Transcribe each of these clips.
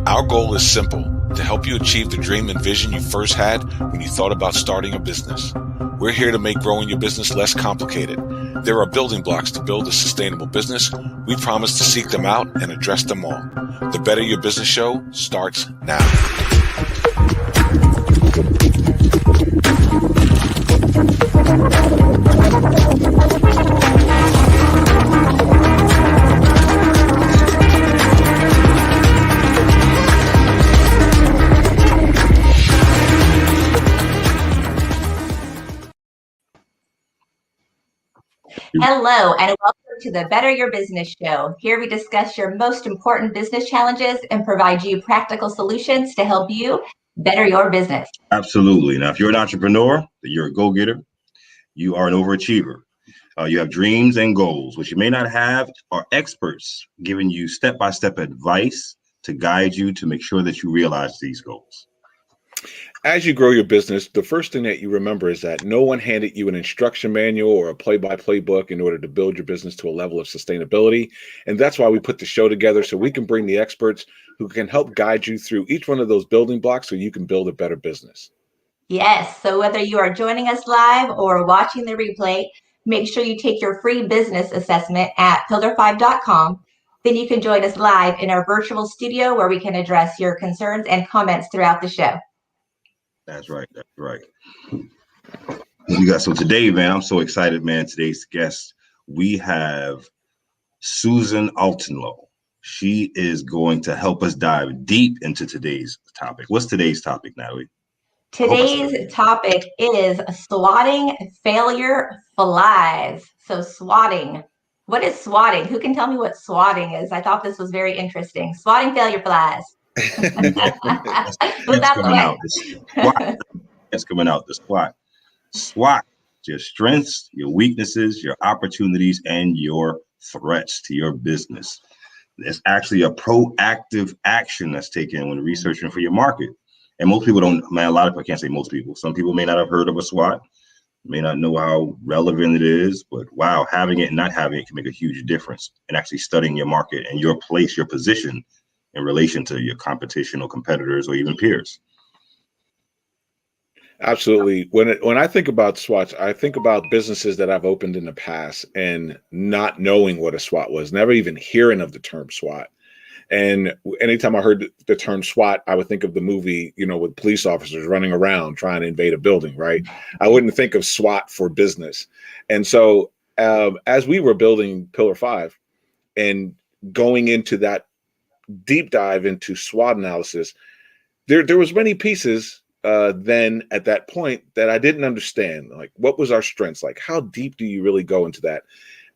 Our goal is simple: to help you achieve the dream and vision you first had when you thought about starting a business. We're here to make growing your business less complicated. There are building blocks to build a sustainable business. We promise to seek them out and address them all. The Better Your Business Show starts now. Hello, and welcome to the Better Your Business Show. Here we discuss your most important business challenges and provide you practical solutions to help you better your business. Absolutely. Now, if you're an entrepreneur, you're a go-getter, you are an overachiever. You have dreams and goals. What you may not have are experts giving you step-by-step advice to guide you to make sure that you realize these goals. As you grow your business, the first thing that you remember is that no one handed you an instruction manual or a play-by-play book in order to build your business to a level of sustainability. And that's why we put the show together, so we can bring the experts who can help guide you through each one of those building blocks so you can build a better business. Yes, so whether you are joining us live or watching the replay, make sure you take your free business assessment at pillar5.com. Then you can join us live in our virtual studio where we can address your concerns and comments throughout the show. That's right. That's right. So today, man, I'm so excited, man. Today's guest, we have Saurage-Altenloh. She is going to help us dive deep into today's topic. What's today's topic, Natalie? Today's topic is swatting failure flies. So swatting. What is swatting? Who can tell me what swatting is? I thought this was very interesting. Swatting failure flies. It's coming out. The SWOT. SWOT, your strengths, your weaknesses, your opportunities, and your threats to your business. It's actually a proactive action that's taken when researching for your market. And most people don't, man, a lot of people, I can't say most people. Some people may not have heard of a SWOT, may not know how relevant it is, but wow, having it and not having it can make a huge difference in actually studying your market and your place, your position in relation to your competition or competitors or even peers. Absolutely. When I think about SWOTs, I think about businesses that I've opened in the past and not knowing what a SWOT was, never even hearing of the term SWOT. And anytime I heard the term SWAT, I would think of the movie, with police officers running around trying to invade a building, right? I wouldn't think of SWOT for business. And so as we were building Pillar 5 and going into that deep dive into SWOT analysis, there was many pieces then at that point that I didn't understand. Like, what was our strengths? Like, how deep do you really go into that?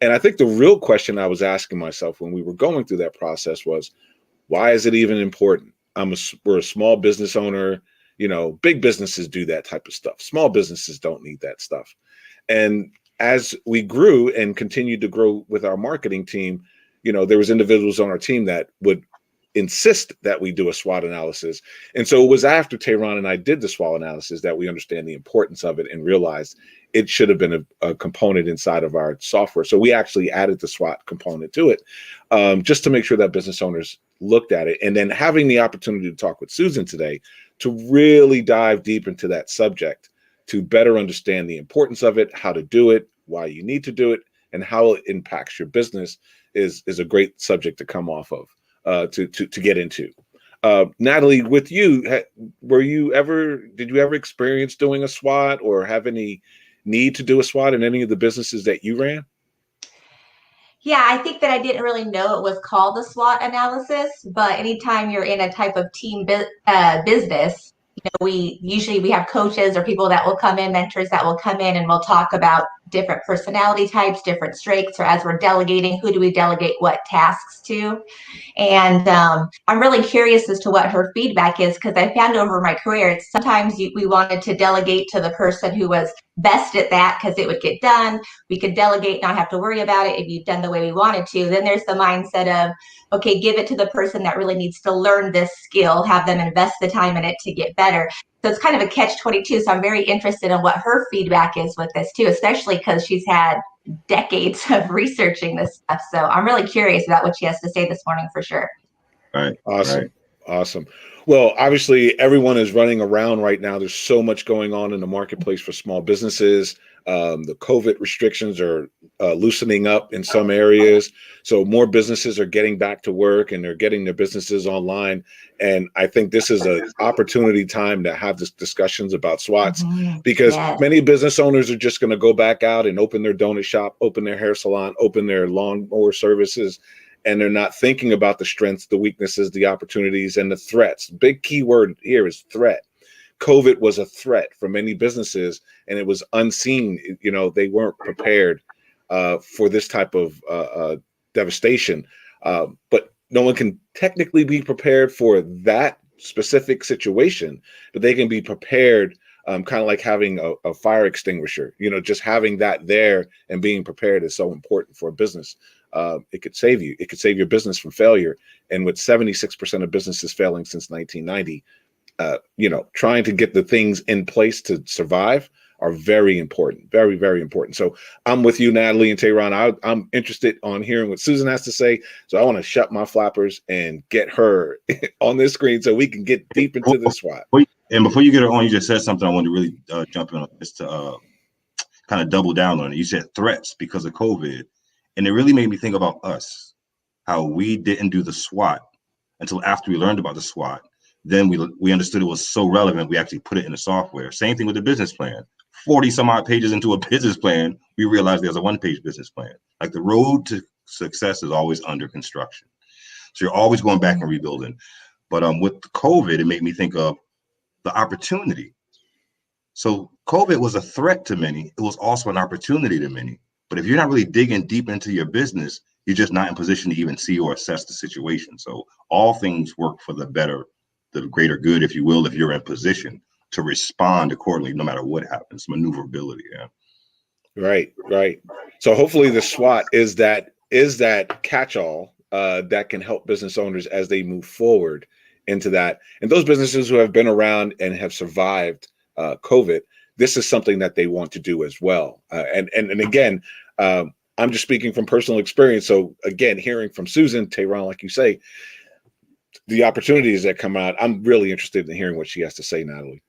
And I think the real question I was asking myself when we were going through that process was, why is it even important? We're a small business owner. Big businesses do that type of stuff. Small businesses don't need that stuff. And as we grew and continued to grow with our marketing team, there was individuals on our team that would insist that we do a SWOT analysis. And so it was after Tehran and I did the SWOT analysis that we understand the importance of it and realized it should have been a component inside of our software. So we actually added the SWOT component to it, just to make sure that business owners looked at it. And then having the opportunity to talk with Susan today to really dive deep into that subject, to better understand the importance of it, how to do it, why you need to do it, and how it impacts your business is a great subject to come off of. To get into. Natalie, with you, did you ever experience doing a SWOT or have any need to do a SWOT in any of the businesses that you ran? Yeah, I think that I didn't really know it was called the SWOT analysis, but anytime you're in a type of team business, we have coaches or people that will come in, mentors that will come in, and we'll talk about different personality types, different strengths, or as we're delegating, who do we delegate what tasks to? And I'm really curious as to what her feedback is, because I found over my career, sometimes we wanted to delegate to the person who was best at that because it would get done. We could delegate, not have to worry about it if you've done the way we wanted to. Then there's the mindset of, okay, give it to the person that really needs to learn this skill, have them invest the time in it to get better. So it's kind of a catch-22. So I'm very interested in what her feedback is with this too, especially because she's had decades of researching this stuff. So I'm really curious about what she has to say this morning for sure. All right. Awesome. Right. Awesome. Well, obviously, everyone is running around right now. There's so much going on in the marketplace for small businesses. The COVID restrictions are loosening up in some areas. So more businesses are getting back to work and they're getting their businesses online. And I think this is an opportunity time to have this discussions about SWOTs, because many business owners are just going to go back out and open their donut shop, open their hair salon, open their lawnmower services. And they're not thinking about the strengths, the weaknesses, the opportunities, and the threats. Big key word here is threat. COVID was a threat for many businesses, and it was unseen. You know, they weren't prepared for this type of devastation. But no one can technically be prepared for that specific situation, but they can be prepared, kind of like having a fire extinguisher. You know, just having that there and being prepared is so important for a business. It could save you. It could save your business from failure. And with 76% of businesses failing since 1990, you know, trying to get the things in place to survive are very important, very, very important. So I'm with you, Natalie and Tehran. I'm interested on hearing what Susan has to say. So I want to shut my flappers and get her on this screen so we can get deep into this SWOT. And before you get her on, you just said something I want to really jump in on, just to kind of double down on it. You said threats because of COVID. And it really made me think about us, how we didn't do the SWOT until after we learned about the SWOT. Then we understood it was so relevant, we actually put it in the software. Same thing with the business plan. 40 some odd pages into a business plan, we realized there's a one-page business plan. Like, the road to success is always under construction. So you're always going back and rebuilding. But with COVID, it made me think of the opportunity. So COVID was a threat to many. It was also an opportunity to many. But if you're not really digging deep into your business, you're just not in position to even see or assess the situation. So all things work for the better, the greater good, if you will, if you're in position to respond accordingly, no matter what happens. Maneuverability. Yeah. Right, right. So hopefully the SWOT is that catch-all that can help business owners as they move forward into that. And those businesses who have been around and have survived COVID, this is something that they want to do as well. And again, I'm just speaking from personal experience. So again, hearing from Susan, Tehran, like you say, the opportunities that come out, I'm really interested in hearing what she has to say, Natalie.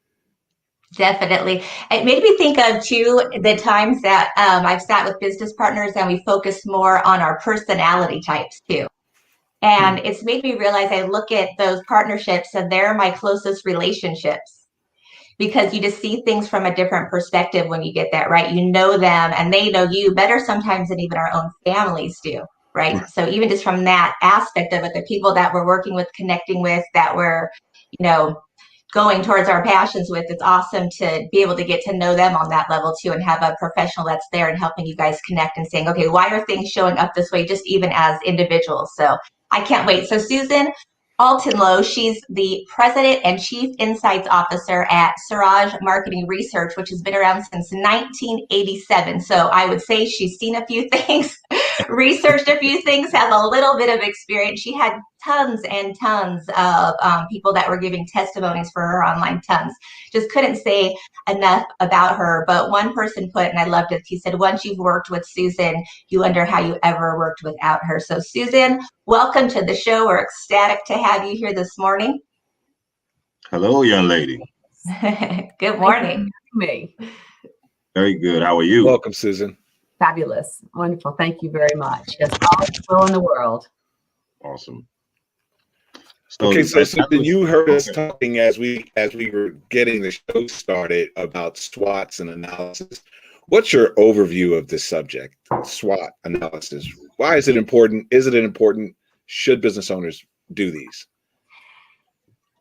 Definitely. It made me think of, too, the times that I've sat with business partners and we focus more on our personality types, too. And it's made me realize, I look at those partnerships and they're my closest relationships, because you just see things from a different perspective when you get that, right? You know them and they know you better sometimes than even our own families do, right? So even just from that aspect of it, the people that we're working with, connecting with, that we're, you know, going towards our passions with, it's awesome to be able to get to know them on that level too, and have a professional that's there and helping you guys connect and saying, okay, why are things showing up this way, just even as individuals? So I can't wait. So Saurage-Altenloh, she's the President and Chief Insights Officer at Saurage Research, which has been around since 1987. So I would say she's seen a few things, researched a few things, has a little bit of experience. She had tons and tons of people that were giving testimonies for her online, tons. Just couldn't say enough about her. But one person put, and I loved it, he said, once you've worked with Susan, you wonder how you ever worked without her. So Susan, welcome to the show. We're ecstatic to have you here this morning. Hello, young lady. Good morning. Me. Very good. How are you? Welcome, Susan. Fabulous. Wonderful. Thank you very much. Yes, all is well in the world. Awesome. Okay, so you heard us talking as we were getting the show started about SWOTs and analysis. What's your overview of this subject, SWOT analysis? Why is it important? Is it important? Should business owners do these?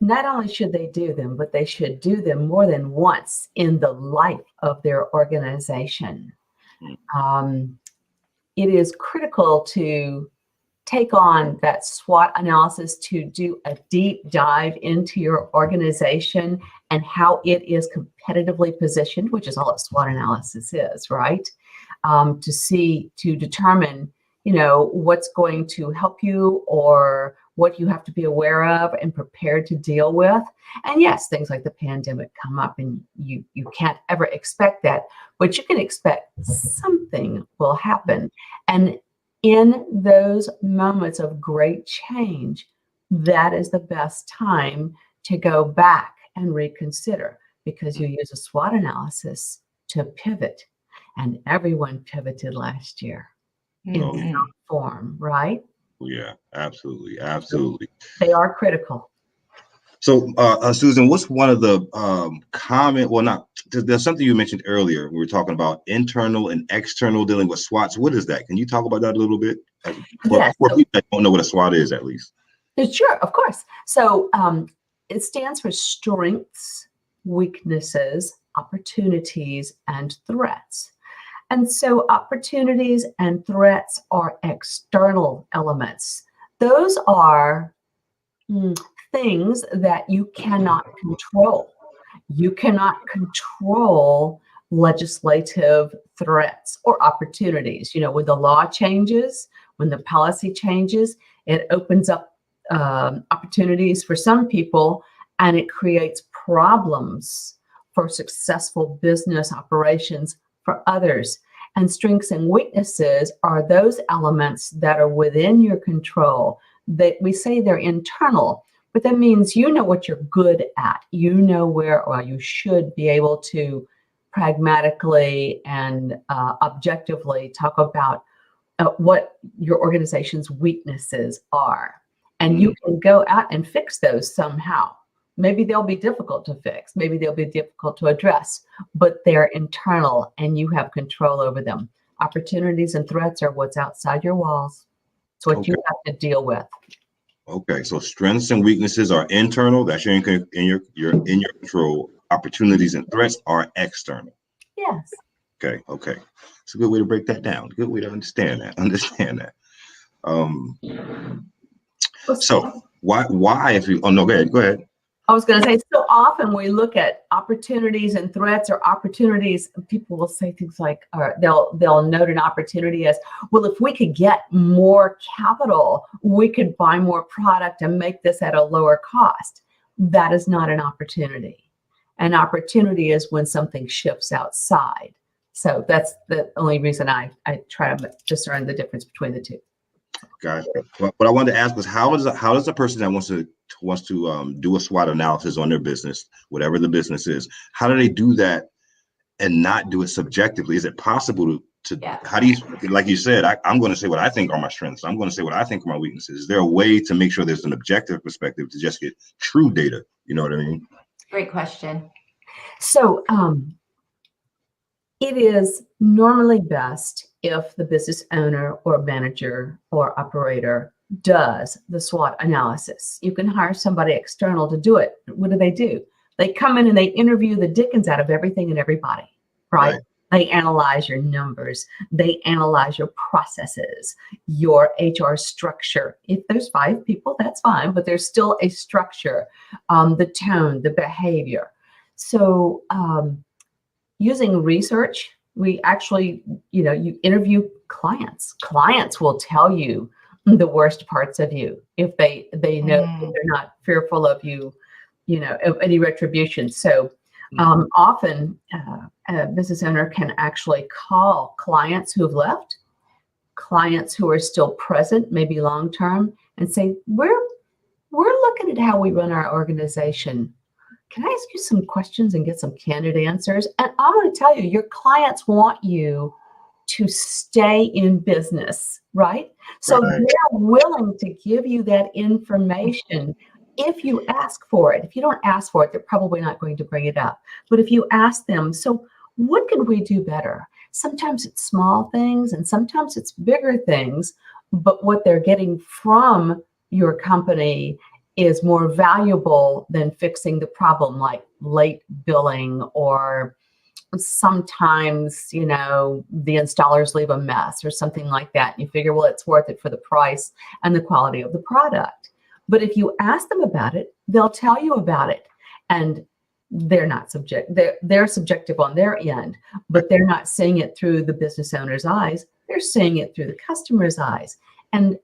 Not only should they do them, but they should do them more than once in the life of their organization. It is critical to take on that SWOT analysis, to do a deep dive into your organization and how it is competitively positioned, which is all a SWOT analysis is, right? To determine, you know, what's going to help you or what you have to be aware of and prepared to deal with. And yes, things like the pandemic come up and you can't ever expect that, but you can expect something will happen. And in those moments of great change, that is the best time to go back and reconsider, because you use a SWOT analysis to pivot. And everyone pivoted last year in some form, right? Yeah, absolutely. Absolutely. They are critical. So, Susan, what's one of the there's something you mentioned earlier. We were talking about internal and external dealing with SWOTs. What is that? Can you talk about that a little bit? For people that don't know what a SWOT is, at least. Sure, of course. So it stands for strengths, weaknesses, opportunities, and threats. And so opportunities and threats are external elements. Those are things that you cannot control. You cannot control legislative threats or opportunities. When the law changes, when the policy changes, it opens up opportunities for some people, and it creates problems for successful business operations for others. And strengths and weaknesses are those elements that are within your control. That we say they're internal, but that means you know what you're good at. You know where, or you should be able to pragmatically and objectively talk about what your organization's weaknesses are. And you can go out and fix those somehow. Maybe they'll be difficult to fix. Maybe they'll be difficult to address, but they're internal and you have control over them. Opportunities and threats are what's outside your walls. It's what you have to deal with. Okay, so strengths and weaknesses are internal. That's you're in your control. Opportunities and threats are external. Yes. Okay. It's a good way to break that down. Good way to understand that. So why if you, oh no, go ahead. I was going to say, so often we look at opportunities and threats, or opportunities, people will say things like, or they'll note an opportunity as, well, if we could get more capital, we could buy more product and make this at a lower cost. That is not an opportunity. An opportunity is when something shifts outside. So that's the only reason I try to discern the difference between the two. Gotcha. What I wanted to ask was, how does a person that wants to do a SWOT analysis on their business, whatever the business is, how do they do that and not do it subjectively? Is it possible to how do you, like you said, I'm going to say what I think are my strengths. I'm going to say what I think are my weaknesses. Is there a way to make sure there's an objective perspective to just get true data? You know what I mean? Great question. So it is normally best if the business owner or manager or operator does the SWOT analysis. You can hire somebody external to do it. What do? They come in and they interview the dickens out of everything and everybody, right? They analyze your numbers. They analyze your processes, your HR structure. If there's 5 people, that's fine, but there's still a structure, the tone, the behavior. So using research, we actually, you interview clients. Clients will tell you the worst parts of you if they know that they're not fearful of you, of any retribution. So often a business owner can actually call clients who have left, clients who are still present, maybe long-term, and say, we're looking at how we run our organization. Can I ask you some questions and get some candid answers? And I'm going to tell you, your clients want you to stay in business, right? So they're willing to give you that information if you ask for it. If you don't ask for it, they're probably not going to bring it up. But if you ask them, so what can we do better? Sometimes it's small things and sometimes it's bigger things, but what they're getting from your company is more valuable than fixing the problem, like late billing, or sometimes, the installers leave a mess or something like that. You figure, well, it's worth it for the price and the quality of the product. But if you ask them about it, they'll tell you about it. And they're not they're subjective on their end, but they're not seeing it through the business owner's eyes. They're seeing it through the customer's eyes. And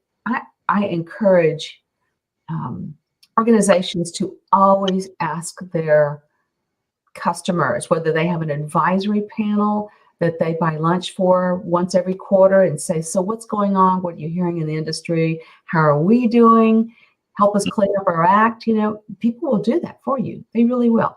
I encourage organizations to always ask their customers, whether they have an advisory panel that they buy lunch for once every quarter, and say, so what's going on? What are you hearing in the industry? How are we doing? help us clean up our act. People will do that for you. They really will.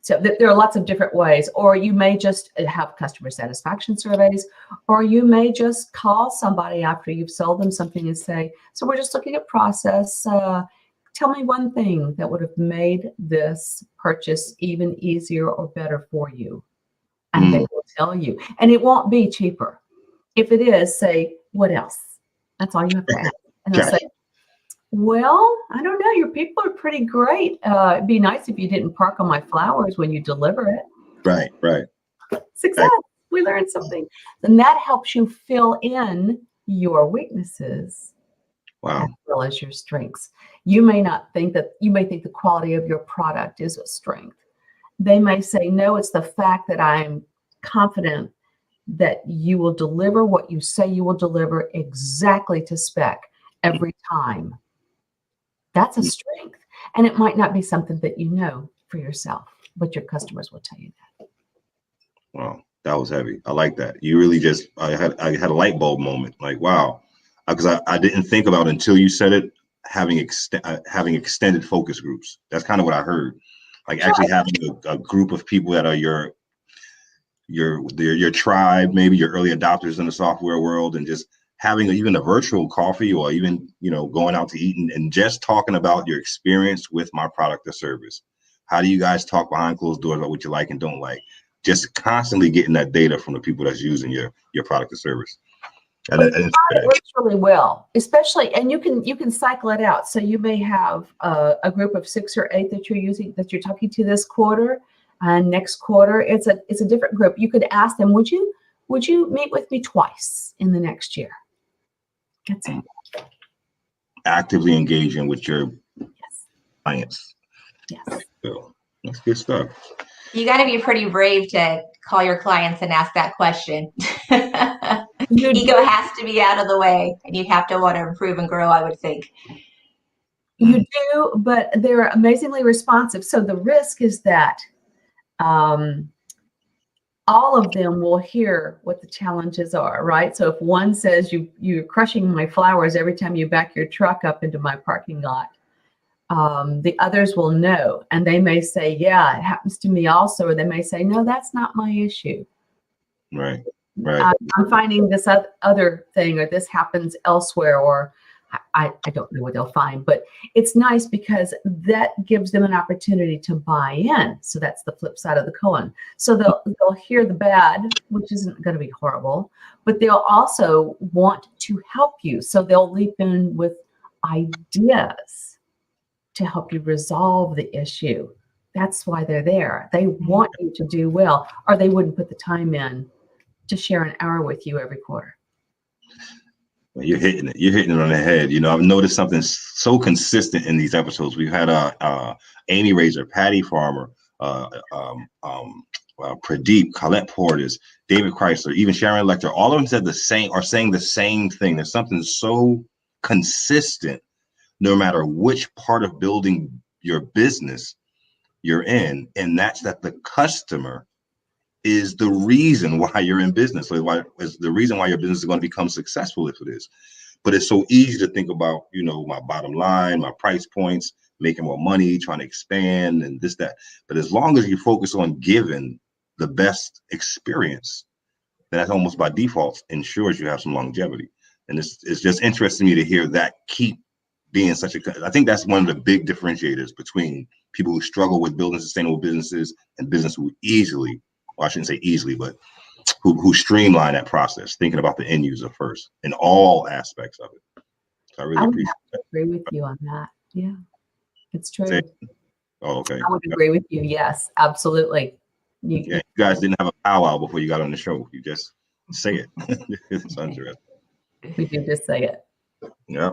So there are lots of different ways, or you may just have customer satisfaction surveys, or you may just call somebody after you've sold them something and say, so we're just looking at process. Tell me one thing that would have made this purchase even easier or better for you. And they will tell you. And it won't be cheaper. If it is, say, what else? That's all you have to ask. And they'll say, well, I don't know. Your people are pretty great. It'd be nice if you didn't park on my flowers when you deliver it. Right. Success. We learned something. And that helps you fill in your weaknesses. Wow. As well as your strengths. You may think the quality of your product is a strength. They may say, no, it's the fact that I'm confident that you will deliver what you say you will deliver exactly to spec every time. That's a strength. And it might not be something that you know for yourself, but your customers will tell you that. Wow, that was heavy. I like that. You really I had a light bulb moment. Like, wow, because I didn't think about until you said it, having extended focus groups. That's kind of what I heard. Like actually having a group of people that are your tribe, maybe your early adopters in the software world, and just having even a virtual coffee, or even going out to eat and just talking about your experience with my product or service. How do you guys talk behind closed doors about what you like and don't like? Just constantly getting that data from the people that's using your product or service. And it works really well, especially, and you can cycle it out. So you may have a group of 6 or 8 that you're talking to this quarter, and next quarter it's a different group. You could ask them, would you meet with me twice in the next year? That's it. Actively engaging with your clients. Yes. So that's good stuff. You got to be pretty brave to call your clients and ask that question. Ego has to be out of the way, and you have to want to improve and grow, I would think. You do, but they're amazingly responsive. So the risk is that all of them will hear what the challenges are, right? So if one says you're crushing my flowers every time you back your truck up into my parking lot, the others will know, and they may say, yeah, it happens to me also, or they may say, no, that's not my issue. Right. I'm finding this other thing, or this happens elsewhere, or I don't know what they'll find, but it's nice because that gives them an opportunity to buy in. So that's the flip side of the coin. So they'll hear the bad, which isn't going to be horrible, but they'll also want to help you. So they'll leap in with ideas to help you resolve the issue. That's why they're there. They want you to do well, or they wouldn't put the time in to share an hour with you every quarter. You're hitting it on the head. I've noticed something so consistent in these episodes. We've had Amy Razor, Patty Farmer, Pradeep, Colette Portis, David Chrysler, even Sharon Lecter. All of them saying the same thing. There's something so consistent, no matter which part of building your business you're in, and that's that the customer is the reason why you're in business. Is the reason why your business is going to become successful if it is. But it's so easy to think about, my bottom line, my price points, making more money, trying to expand and this, that. But as long as you focus on giving the best experience, then that almost by default ensures you have some longevity. And it's just interesting to me to hear that keep being I think that's one of the big differentiators between people who struggle with building sustainable businesses and business who easily, well, I shouldn't say easily, but who streamline that process, thinking about the end user first in all aspects of it. So I really appreciate that. I agree with you on that. Yeah, it's true. Oh, okay. I would agree with you. Yes, absolutely. You guys didn't have a powwow before you got on the show. You just say it. It's interesting. We do just say it. Yeah.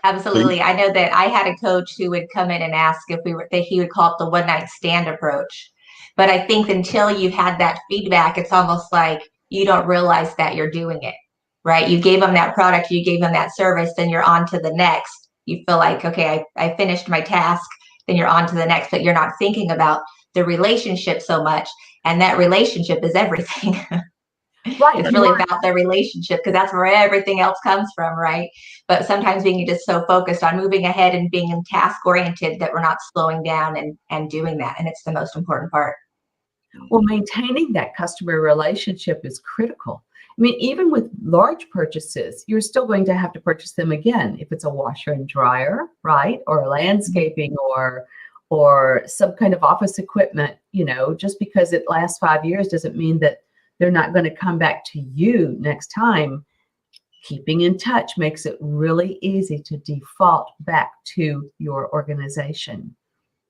Absolutely. I know that I had a coach who would come in and ask if he would call it the one night stand approach. But I think until you had that feedback, it's almost like you don't realize that you're doing it, right? You gave them that product, you gave them that service, then you're on to the next. You feel like, okay, I finished my task, then you're on to the next, but you're not thinking about the relationship so much. And that relationship is everything. Right. It's really about the relationship because that's where everything else comes from, right? But sometimes being just so focused on moving ahead and being task oriented that we're not slowing down and doing that. And it's the most important part. Well, maintaining that customer relationship is critical. I mean, even with large purchases, you're still going to have to purchase them again. If it's a washer and dryer, right? Or landscaping or some kind of office equipment, just because it lasts 5 years doesn't mean that they're not going to come back to you next time. Keeping in touch makes it really easy to default back to your organization.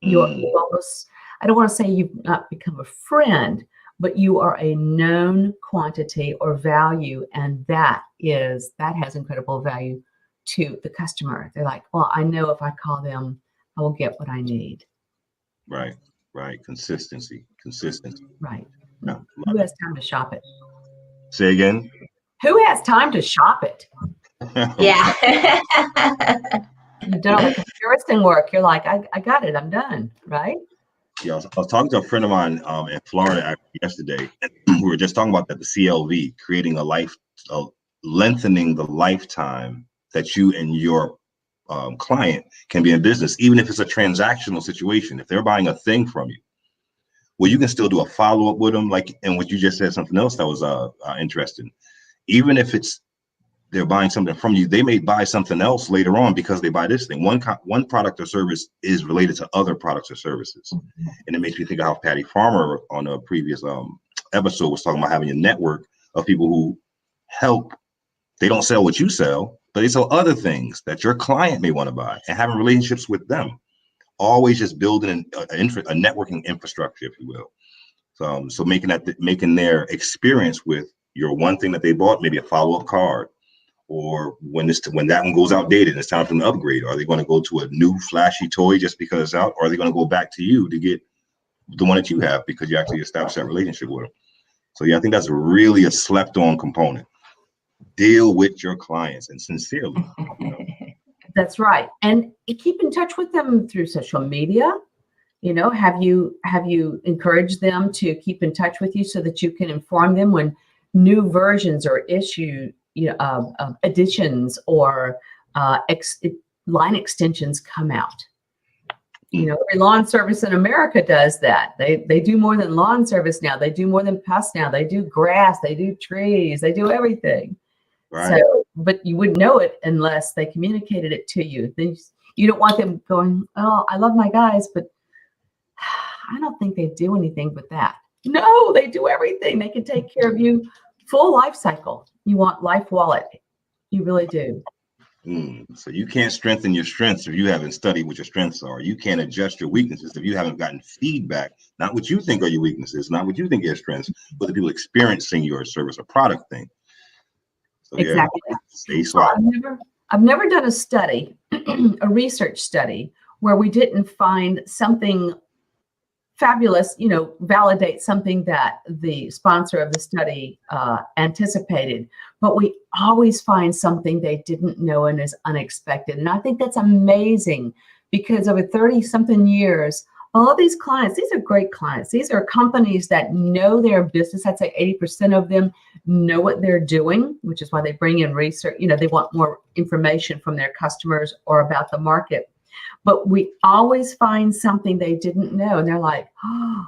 You're almost, I don't want to say you've not become a friend, but you are a known quantity or value, and that has incredible value to the customer. They're like, well, I know if I call them, I will get what I need. Right. Consistency. Right. Yeah. Who has time to shop it? Say again. Who has time to shop it? Yeah. You've done all the comparison work. You're like, I got it. I'm done. Right. Yeah, I was talking to a friend of mine in Florida yesterday, and we were just talking about that, the CLV, creating lengthening the lifetime that you and your client can be in business, even if it's a transactional situation. If they're buying a thing from you, well, you can still do a follow-up with them. Like, and what you just said, something else that was interesting. Even if they're buying something from you, they may buy something else later on because they buy this thing. One product or service is related to other products or services. And it makes me think of how Patty Farmer on a previous episode was talking about having a network of people who help. They don't sell what you sell, but they sell other things that your client may want to buy, and having relationships with them. Always just building a networking infrastructure, if you will. So making their experience with your one thing that they bought, maybe a follow-up card, or when that one goes outdated, it's time for them to upgrade. Are they going to go to a new flashy toy just because it's out, or are they going to go back to you to get the one that you have because you actually established that relationship with them? So yeah, I think that's really a slept-on component. Deal with your clients and sincerely. That's right. And keep in touch with them through social media. Have you encouraged them to keep in touch with you so that you can inform them when new versions or additions or line extensions come out? Every lawn service in America does that. They do more than lawn service now. They do more than pests now. They do grass. They do trees. They do everything. Right. So, but you wouldn't know it unless they communicated it to you. You don't want them going, oh, I love my guys, but I don't think they do anything but that. No, they do everything. They can take care of you full life cycle. You want life wallet. You really do. So you can't strengthen your strengths if you haven't studied what your strengths are. You can't adjust your weaknesses if you haven't gotten feedback, not what you think are your weaknesses, not what you think are your strengths, but the people experiencing your service or product thing. So, exactly. Yeah, stay So SWOT. I've never done a study, a research study, where we didn't find something fabulous, validate something that the sponsor of the study anticipated, but we always find something they didn't know and is unexpected. And I think that's amazing because over 30-something years, all of these clients, these are great clients. These are companies that know their business. I'd say 80% of them know what they're doing, which is why they bring in research. They want more information from their customers or about the market. But we always find something they didn't know. And they're like, oh,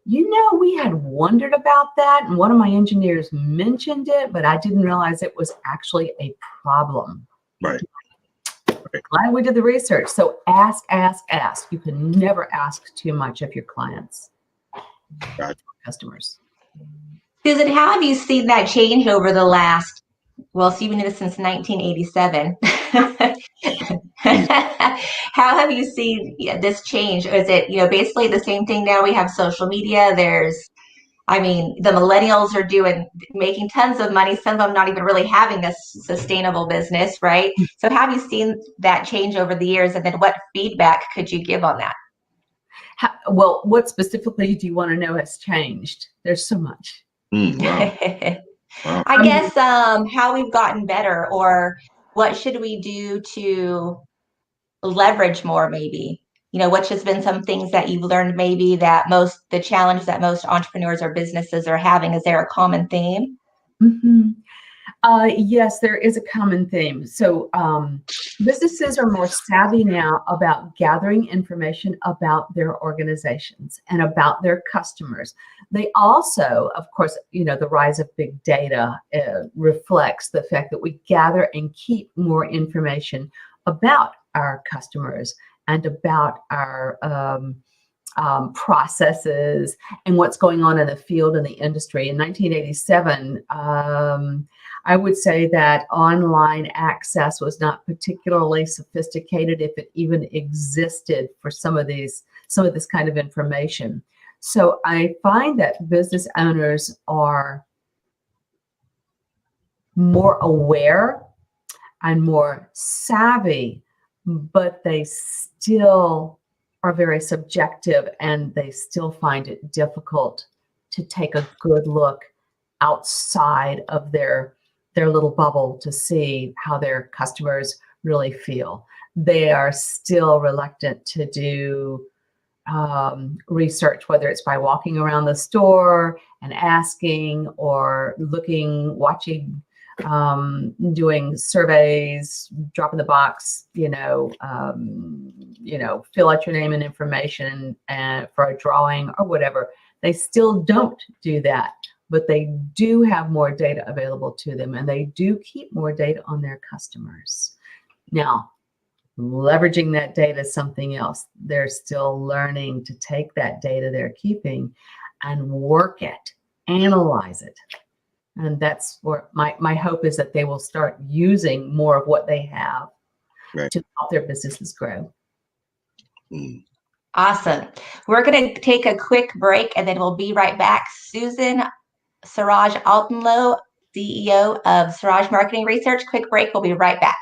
we had wondered about that. And one of my engineers mentioned it, but I didn't realize it was actually a problem. Right. Glad we did the research. So ask. You can never ask too much of your clients, customers. Susan, how have you seen that change over the last, so you've been in this since 1987. How have you seen this change? Is it, basically the same thing now? We have social media. The millennials are making tons of money. Some of them not even really having a sustainable business, right? So have you seen that change over the years? And then what feedback could you give on that? Well, what specifically do you want to know has changed? There's so much. Wow. Wow. I guess how we've gotten better, or what should we do to leverage more, maybe? What's just been some things that you've learned, maybe the challenge that most entrepreneurs or businesses are having? Is there a common theme? Mhm. Yes, there is a common theme. So businesses are more savvy now about gathering information about their organizations and about their customers. They also, of course, the rise of big data reflects the fact that we gather and keep more information about our customers and about our processes and what's going on in the field and the industry. In 1987, I would say that online access was not particularly sophisticated, if it even existed, for some of this kind of information. So I find that business owners are more aware and more savvy, but they still are very subjective, and they still find it difficult to take a good look outside of their little bubble to see how their customers really feel. They are still reluctant to do research, whether it's by walking around the store and asking, or looking, watching, doing surveys, drop in the box, fill out your name and information for a drawing or whatever. They still don't do that, but they do have more data available to them, and they do keep more data on their customers. Now, leveraging that data is something else. They're still learning to take that data they're keeping and work it, analyze it. And that's where my hope is, that they will start using more of what they have to help their businesses grow. Awesome. We're going to take a quick break, and then we'll be right back. Susan Saurage-Altenloh, CEO of Saurage Marketing Research. Quick break. We'll be right back.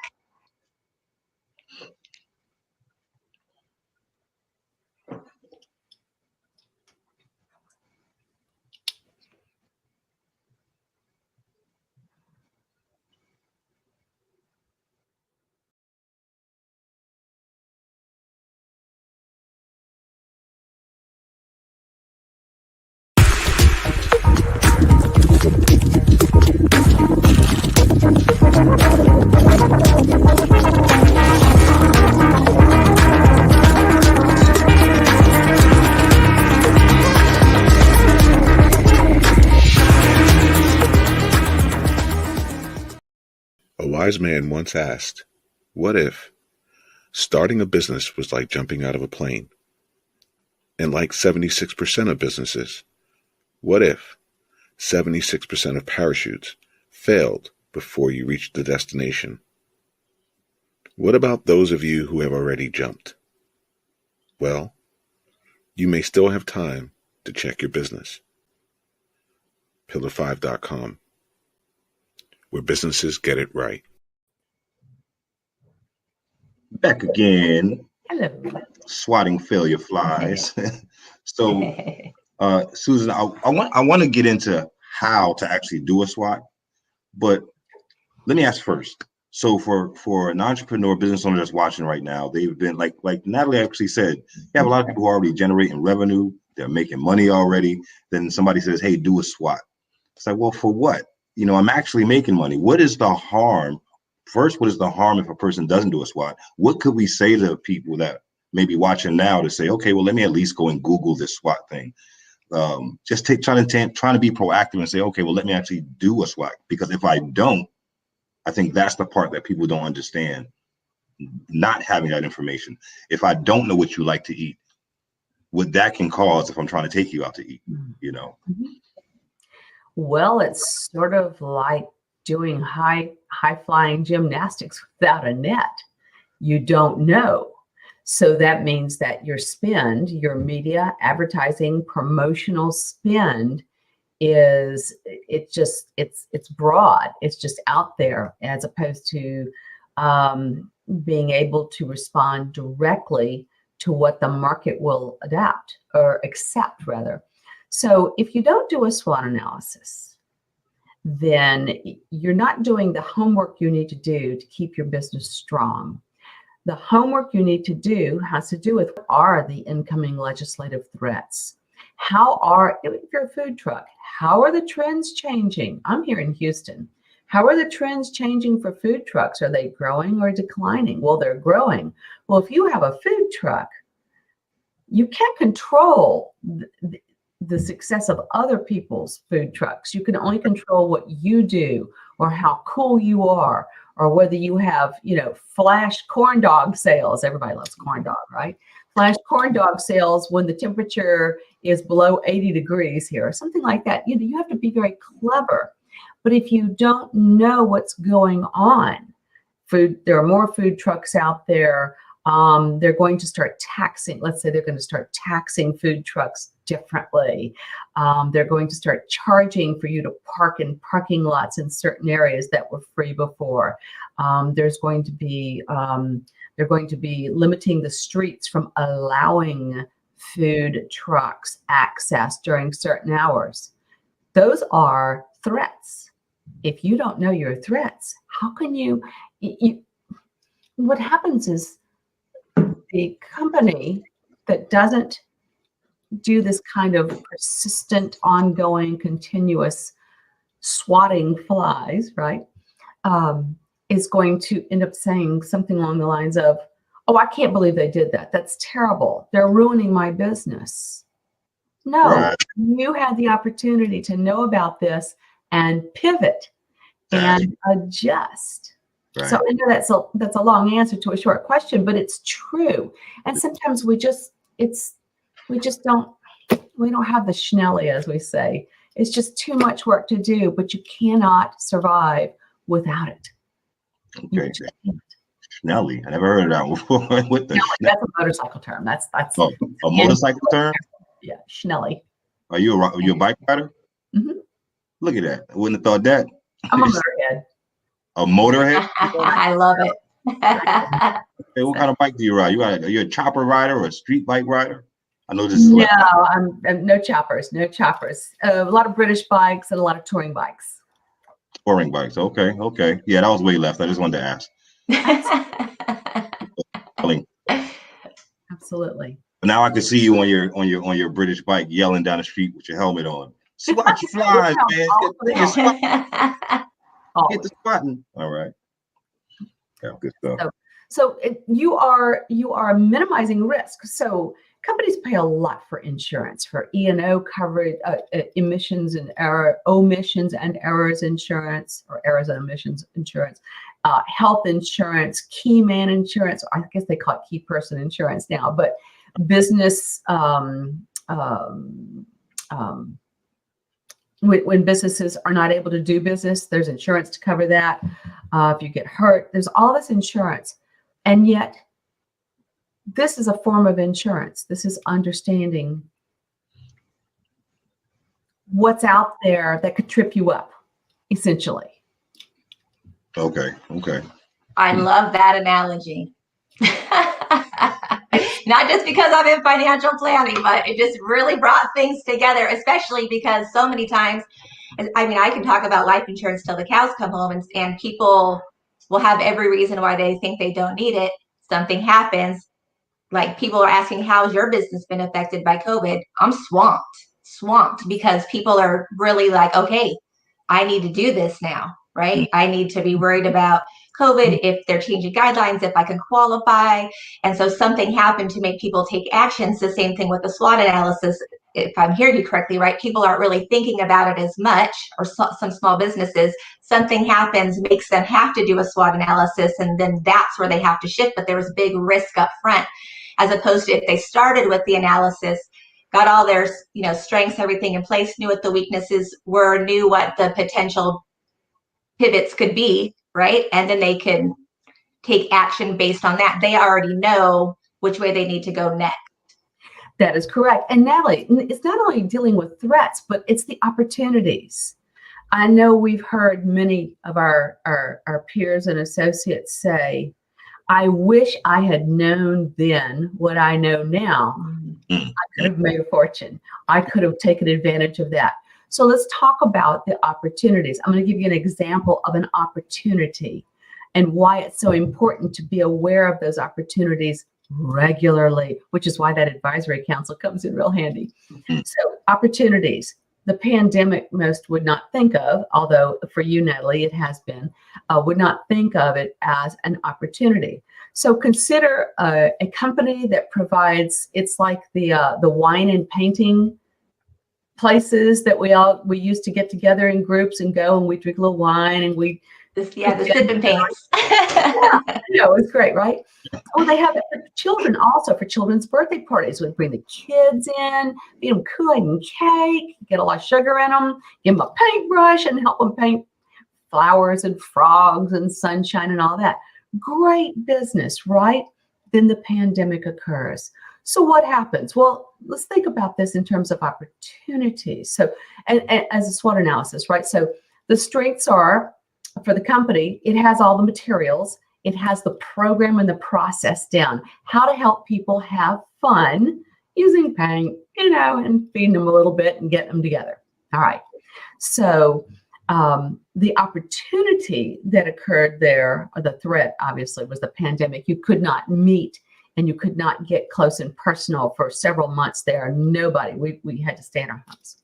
A wise man once asked, what if starting a business was like jumping out of a plane? And like 76% of businesses, what if 76% of parachutes failed before you reached the destination? What about those of you who have already jumped? Well, you may still have time to check your business. Pillar5.com, where businesses get it right. Back again. Hello. Swatting failure flies. So, Susan, I want to get into how to actually do a SWOT, but let me ask first. So for an entrepreneur, business owner that's watching right now, they've been like Natalie actually said, you have a lot of people who are already generating revenue, they're making money already. Then somebody says, hey, do a SWOT. It's like, well, for what? I'm actually making money. What is the harm? First, what is the harm if a person doesn't do a SWOT? What could we say to people that may be watching now to say, okay, well, let me at least go and Google this SWOT thing. Just trying to be proactive and say, okay, well, let me actually do a SWOT, because if I don't, I think that's the part that people don't understand, not having that information. If I don't know what you like to eat, what that can cause if I'm trying to take you out to eat, Well, it's sort of like doing high flying gymnastics without a net. You don't know. So that means that your spend, your media, advertising, promotional spend it's broad. It's just out there, as opposed to being able to respond directly to what the market will adapt or accept, rather. So if you don't do a SWOT analysis, then you're not doing the homework you need to do to keep your business strong. The homework you need to do has to do with what are the incoming legislative threats? If you're a food truck, how are the trends changing? I'm here in Houston. How are the trends changing for food trucks? Are they growing or declining? Well, they're growing. Well, if you have a food truck, you can't control the success of other people's food trucks. You can only control what you do or how cool you are, or whether you have, flash corn dog sales. Everybody loves corn dog, right? Flash corn dog sales when the temperature is below 80 degrees here, or something like that. You have to be very clever. But if you don't know what's going on, there are more food trucks out there. They're going to start taxing. Let's say they're going to start taxing food trucks differently. They're going to start charging for you to park in parking lots in certain areas that were free before. They're going to be limiting the streets from allowing food trucks access during certain hours. Those are threats. If you don't know your threats, how can you what happens is the company that doesn't do this kind of persistent, ongoing, continuous swatting flies, right, is going to end up saying something along the lines of, oh, I can't believe they did that. That's terrible. They're ruining my business. No, Right. You had the opportunity to know about this and pivot and adjust. Right. So I know that's a long answer to a short question, but it's true. And sometimes we don't have the schnelly, as we say. It's just too much work to do, but you cannot survive without it. Okay. Schnelly. I never heard of that before. What the That's a motorcycle term. That's a motorcycle term? Yeah, schnelly. Are you a bike rider? Mhm. Look at that. I wouldn't have thought that. I'm a motorhead. A motorhead? I love it. Hey, what kind of bike do you ride? Are you a chopper rider or a street bike rider? I know this is No, I'm no choppers. A lot of British bikes and a lot of touring bikes. touring bikes. Okay. Yeah, that was way left. I just wanted to ask. Absolutely. But now I can see you on your British bike yelling down the street with your helmet on. Swat your flies, man. Get the swatting. All right. Yeah, good stuff. So you are minimizing risk. So companies pay a lot for insurance, for E&O coverage, omissions and errors insurance, or errors and omissions insurance, health insurance, key man insurance. I guess they call it key person insurance now, but business. When businesses are not able to do business, there's insurance to cover that. If you get hurt, there's all this insurance. And yet, this is a form of insurance. This is understanding what's out there that could trip you up, essentially. Okay. I love that analogy. Not just because I'm in financial planning, but it just really brought things together, especially because so many times, I mean, I can talk about life insurance till the cows come home, and people will have every reason why they think they don't need it. Something happens. Like, people are asking, how's your business been affected by COVID? I'm swamped because people are really like, okay, I need to do this now, right? I need to be worried about COVID, if they're changing guidelines, if I can qualify. And so something happened to make people take action. It's the same thing with the SWOT analysis. If I'm hearing you correctly, right? People aren't really thinking about it as much, or some small businesses, something happens, makes them have to do a SWOT analysis, and then that's where they have to shift. But there was big risk up front, as opposed to if they started with the analysis, got all their strengths, everything in place, knew what the weaknesses were, knew what the potential pivots could be, right? And then they could take action based on that. They already know which way they need to go next. That is correct. And Natalie, it's not only dealing with threats, but it's the opportunities. I know we've heard many of our peers and associates say, I wish I had known then what I know now. I could have made a fortune. I could have taken advantage of that. So let's talk about the opportunities. I'm going to give you an example of an opportunity and why it's so important to be aware of those opportunities regularly, which is why that advisory council comes in real handy. So opportunities, the pandemic most would not think of, although for you, Natalie, it has been, would not think of it as an opportunity. So consider a company that provides, it's like the wine and painting places that we used to get together in groups and go and we drink a little wine and we the sip and paints. It's great, right? Oh, they have it for children also, for children's birthday parties. We bring the kids in, feed them Kool-Aid and cake, get a lot of sugar in them, give them a paintbrush and help them paint flowers and frogs and sunshine and all that. Great business, right? Then the pandemic occurs. So what happens? Well, let's think about this in terms of opportunities. So, and as a SWOT analysis, right? So the strengths are, for the company, it has all the materials, it has the program and the process down, how to help people have fun using paint, and feeding them a little bit and getting them together. All right. So the opportunity that occurred there, or the threat, obviously, was the pandemic. You could not meet and you could not get close and personal for several months there. Nobody, we had to stay in our homes.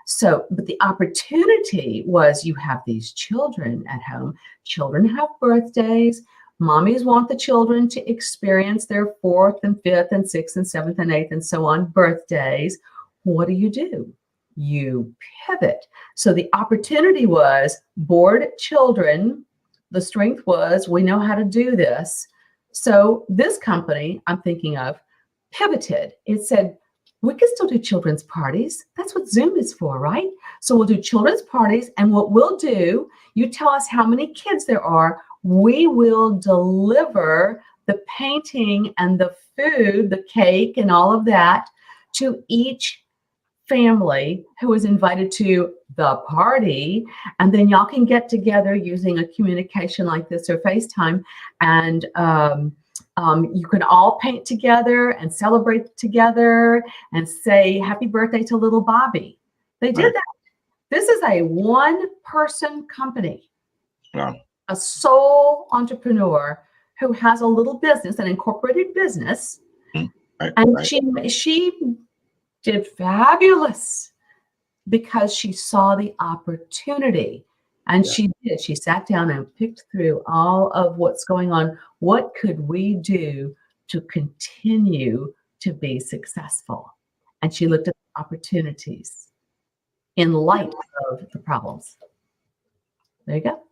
So, but the opportunity was, you have these children at home. Children have birthdays. Mommies want the children to experience their 4th and 5th and 6th and 7th and 8th and so on birthdays. What do? You pivot. So the opportunity was bored children. The strength was, we know how to do this. So this company I'm thinking of pivoted. It said, we can still do children's parties. That's what Zoom is for, right? So we'll do children's parties, and what we'll do, you tell us how many kids there are, we will deliver the painting and the food, the cake and all of that to each family who is invited to the party. And then y'all can get together using a communication like this or FaceTime, and you can all paint together and celebrate together and say happy birthday to little Bobby. They did that. This is a one-person company, a sole entrepreneur who has a little business, an incorporated business, she did fabulous because she saw the opportunity. And she did. She sat down and picked through all of what's going on. What could we do to continue to be successful? And she looked at the opportunities in light of the problems. There you go.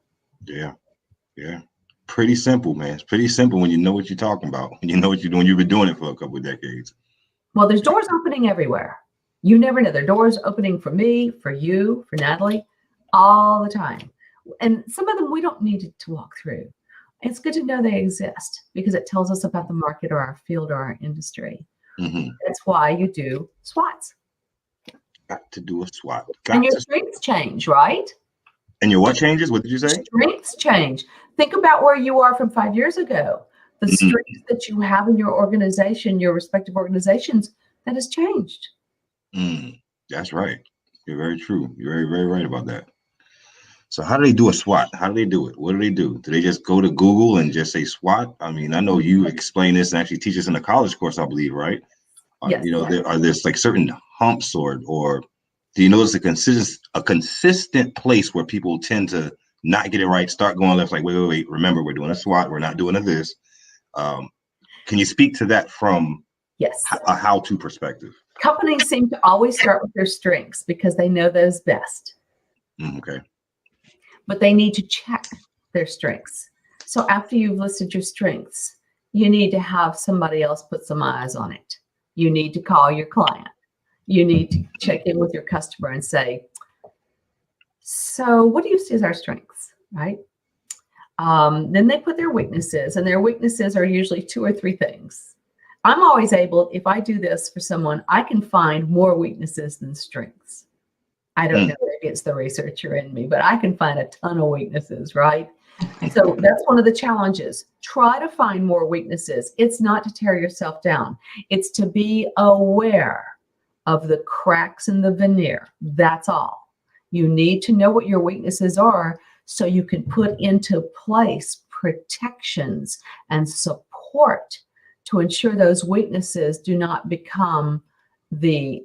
Yeah. Pretty simple, man. It's pretty simple when you know what you're talking about. When you know what you're doing. You've been doing it for a couple of decades. Well, there's doors opening everywhere. You never know. There are doors opening for me, for you, for Natalie, all the time. And some of them we don't need to walk through. It's good to know they exist because it tells us about the market or our field or our industry. That's why you do SWOTs. Got to do a SWOT. And your strengths change, right? And your what changes? What did you say? Strengths change. Think about where you are from 5 years ago. The strengths that you have in your organization, your respective organizations, that has changed. That's right. You're very true. You're very, very right about that. So how do they do a SWOT? How do they do it? What do they do? Do they just go to Google and just say SWOT? I mean, I know you explain this and actually teach us in a college course, I believe, right? Yes. Are there like certain humps or do you notice a consistent place where people tend to not get it right, start going left, like, wait, remember, we're doing a SWOT, we're not doing a this. Can you speak to that from a how-to perspective? Companies seem to always start with their strengths because they know those best. Okay. But they need to check their strengths. So after you've listed your strengths, you need to have somebody else put some eyes on it. You need to call your client. You need to check in with your customer and say, so what do you see as our strengths, right? Then they put their weaknesses, and their weaknesses are usually 2 or 3 things. I'm always able, if I do this for someone, I can find more weaknesses than strengths. I don't know, maybe it's the researcher in me, but I can find a ton of weaknesses, right? So that's one of the challenges. Try to find more weaknesses. It's not to tear yourself down. It's to be aware of the cracks in the veneer. That's all. You need to know what your weaknesses are so you can put into place protections and support to ensure those weaknesses do not become they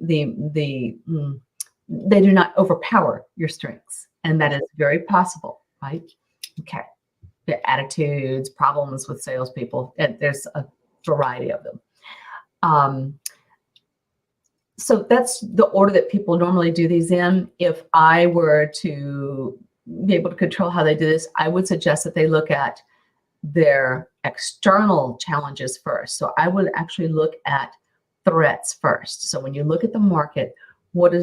do not overpower your strengths. And that is very possible, right? Okay. The attitudes, problems with salespeople, and there's a variety of them. So that's the order that people normally do these in. If I were to be able to control how they do this, I would suggest that they look at their external challenges first. So I would actually look at threats first. So when you look at the market, what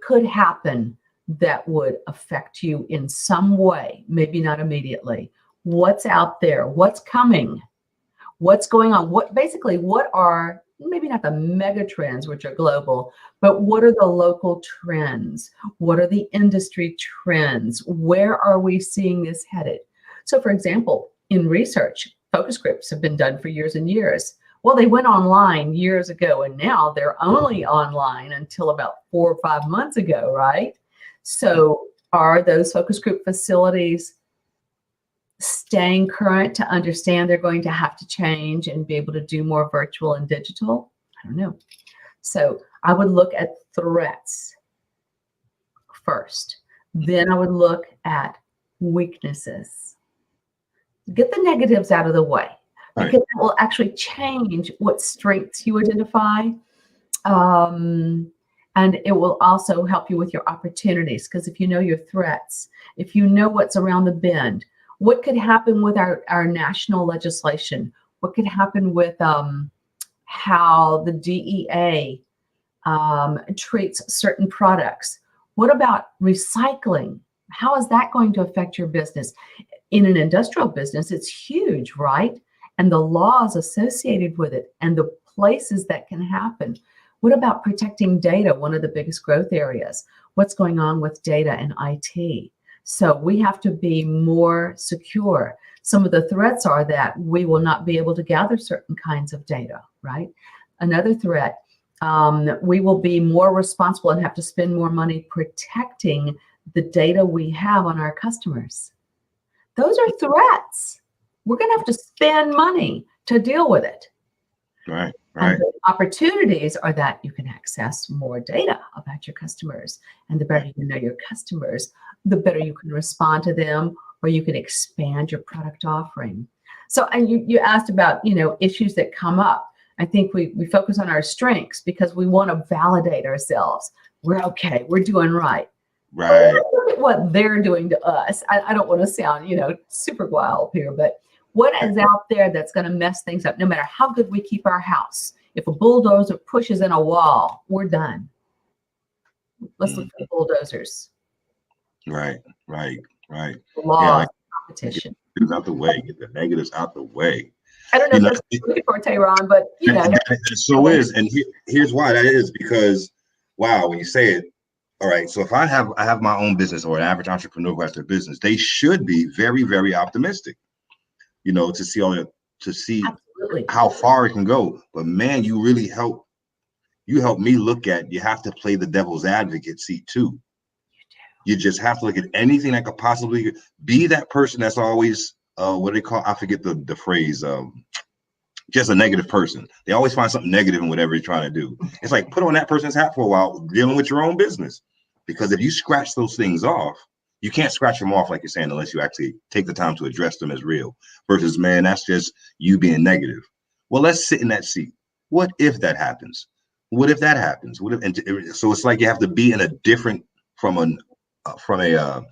could happen that would affect you in some way, maybe not immediately? What's out there? What's coming? What's going on? What are maybe not the mega trends, which are global, but what are the local trends? What are the industry trends? Where are we seeing this headed? So for example, in research, focus groups have been done for years and years. Well, they went online years ago, and now they're only online until about 4 or 5 months ago, right? So are those focus group facilities staying current to understand they're going to have to change and be able to do more virtual and digital? I don't know. So I would look at threats first. Then I would look at weaknesses. Get the negatives out of the way, because that will actually change what strengths you identify. And it will also help you with your opportunities, because if you know your threats, if you know what's around the bend, what could happen with our national legislation? What could happen with how the DEA treats certain products? What about recycling? How is that going to affect your business? In an industrial business, it's huge, right? And the laws associated with it and the places that can happen. What about protecting data? One of the biggest growth areas. What's going on with data and IT? So we have to be more secure. Some of the threats are that we will not be able to gather certain kinds of data, right? Another threat, we will be more responsible and have to spend more money protecting the data we have on our customers. Those are threats. We're going to have to spend money to deal with it. Right. And the opportunities are that you can access more data about your customers. And the better you know your customers, the better you can respond to them, or you can expand your product offering. So, and you asked about, issues that come up. I think we focus on our strengths because we want to validate ourselves. We're okay. We're doing right. Right. Look at what they're doing to us. I don't want to sound, super wild here, but what is out there that's going to mess things up? No matter how good we keep our house, if a bulldozer pushes in a wall, we're done. Let's look for bulldozers. Right. Law, competition. Get the negatives out the way. Get the negatives out the way. I don't know if that's what you're looking for, Tehran, but It so is, and here's why that is, because wow, when you say it, all right. So if I have my own business, or an average entrepreneur who has their business, they should be very, very optimistic. To see absolutely how far it can go. But man, you really help me look at, you have to play the devil's advocate seat too. You just have to look at anything that could possibly be that person that's always what do they call, I forget the phrase, just a negative person. They always find something negative in whatever you're trying to do. It's like, put on that person's hat for a while dealing with your own business, because if you scratch those things off, you can't scratch them off, like you're saying, unless you actually take the time to address them as real. Versus, man, that's just you being negative. Well, let's sit in that seat. What if that happens? What if that happens? What if? And so it's like you have to be in a different, from a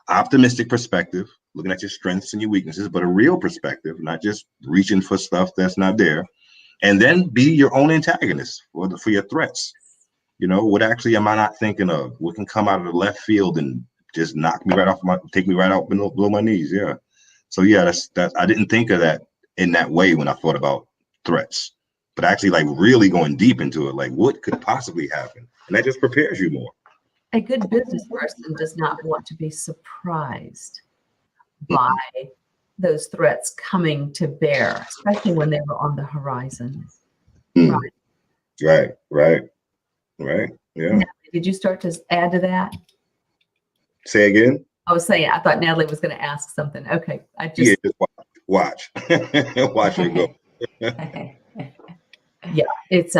optimistic perspective, looking at your strengths and your weaknesses, but a real perspective, not just reaching for stuff that's not there. And then be your own antagonist for your threats. What actually am I not thinking of? What can come out of the left field and just take me right out below my knees. Yeah. So yeah, that's I didn't think of that in that way when I thought about threats, but actually like really going deep into it, like what could possibly happen, and that just prepares you more. A good business person does not want to be surprised by those threats coming to bear, especially when they were on the horizon. Right. Yeah. Did you start to add to that? Say again. I was saying, I thought Natalie was going to ask something. Okay. Watch. Watch her go. Yeah, it's